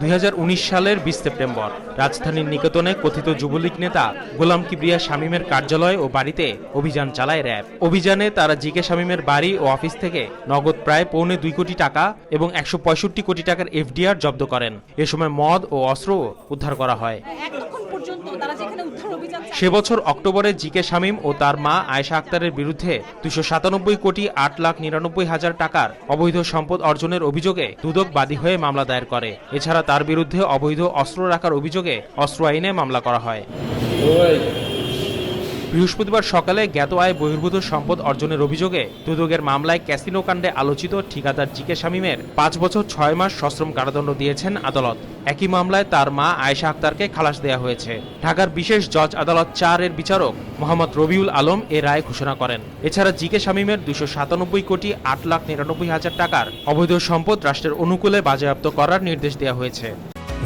2019 সালের 20 সেপ্টেম্বর রাজধানীর নিকেতনে কথিত যুবলীগ নেতা গোলাম কিবরিয়া শামীমের কার্যালয় ও বাড়িতে অভিযান চালায় র্যাব। অভিযানে তারা জি.কে. শামীমের বাড়ি ও অফিস থেকে নগদ প্রায় 2.25 কোটি টাকা এবং 165 কোটি টাকার এফডিআর জব্দ করেন। এ সময় মদ ও অস্ত্র উদ্ধার করা হয়। সে বছর অক্টোবরে জি.কে. শামীম ও তার মা আয়েশা আক্তারের বিরুদ্ধে 297 কোটি 8,99,000 টাকার অবৈধ সম্পদ অর্জনের অভিযোগে দুদক বাদী হয়ে মামলা দায়ের করে। এছাড়া তার বিরুদ্ধে অবৈধ অস্ত্র রাখার অভিযোগে অস্ত্র আইনে মামলা করা হয়। বৃহস্পতিবার সকালে জ্ঞাত আয় বহির্ভূত সম্পদ অর্জনের অভিযোগে দুদকের মামলায় ক্যাসিনো কাণ্ডে আলোচিত ঠিকাদার জি.কে. শামীমের 5 বছর 6 মাস সশ্রম কারাদণ্ড দিয়েছেন আদালত। একই মামলায় তার মা আয়েশা আক্তারকে খালাস দেয়া হয়েছে। ঢাকার বিশেষ জজ আদালত 4 এর বিচারক মোহাম্মদ রবিউল আলম এ রায় ঘোষণা করেন। এছাড়া জি.কে. শামীমের 297 কোটি 8,99,000 টাকার অবৈধ সম্পদ রাষ্ট্রের অনুকূলে বাজেয়াপ্ত করার নির্দেশ দেওয়া হয়েছে।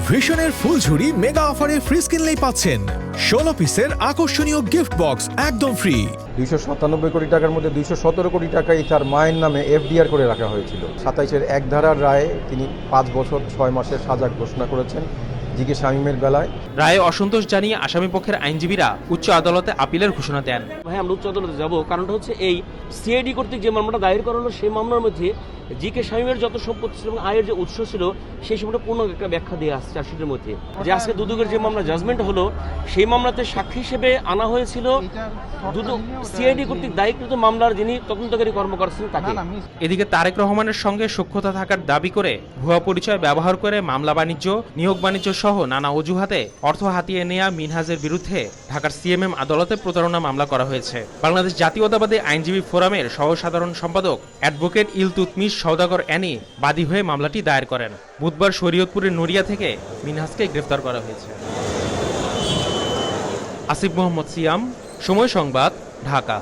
ভিশনের ফুলঝুরি মেগা অফারে ফ্রি কিনলেই পাচ্ছেন 16 পিসের আকর্ষণীয় গিফট বক্স একদম ফ্রি। 297 কোটি টাকার মধ্যে 217 কোটি টাকাই তার মায়ের নামে এফডিআর করে রাখা হয়েছিল। 27-এর 1 ধারার রায়ে তিনি 5 বছর 6 মাসের সাজা ঘোষণা করেছেন জি.কে. শামীমের বেলায়। রায়ে অসন্তোষ জানিয়ে আসামি পক্ষের আইনজীবীরা উচ্চ আদালতে আপিলের ঘোষণা দেন। ভাই আমরা উচ্চ আদালতে যাব, কারণটা হচ্ছে এই সিআইডি কর্তৃক যে মামলাটা দায়ের করা হলো সেই মামলার মধ্যে জি.কে. শামীমের যত সম্পত্তি ছিল এবং আয়ের যে উৎস ছিল সেই সম্পর্কে পূর্ণ একটা ব্যাখ্যা দেওয়া আছে চার্জশিটের মধ্যে। যে আজকে দুদকের যে মামলা জাজমেন্ট হলো সেই মামলাতে সাক্ষী হিসেবে আনা হয়েছিল দুদক সিআইডি কর্তৃক দায়িত্বত মামলার যিনি তদন্তকারী কর্মকর্তা ছিলেন তাকে। এদিকে তারেক রহমানের সঙ্গে সখ্যতা থাকার দাবি করে ভুয়া পরিচয় ব্যবহার করে মামলা বাণিজ্য, নিয়োগ বাণিজ্য সহ নানা অজুহাতে অর্থ হাতিয়ে নেয়া মিনহাজের বিরুদ্ধে ঢাকার সিএমএম আদালতে প্রতারণা মামলা করা হয়েছে। বাংলাদেশ জাতীয়তাবাদী আইনজীবী ফোরামের সহ সাধারণ সম্পাদক অ্যাডভোকেট ইলতুৎমিশ সওদাগর অ্যানি বাদী হয়ে মামলাটি দায়ের করেন। বুধবার শরীয়তপুরের নড়িয়া থেকে মিনহাজকে গ্রেফতার করা হয়েছে। আসিফ মোহাম্মদ সিয়াম, সময় সংবাদ, ঢাকা।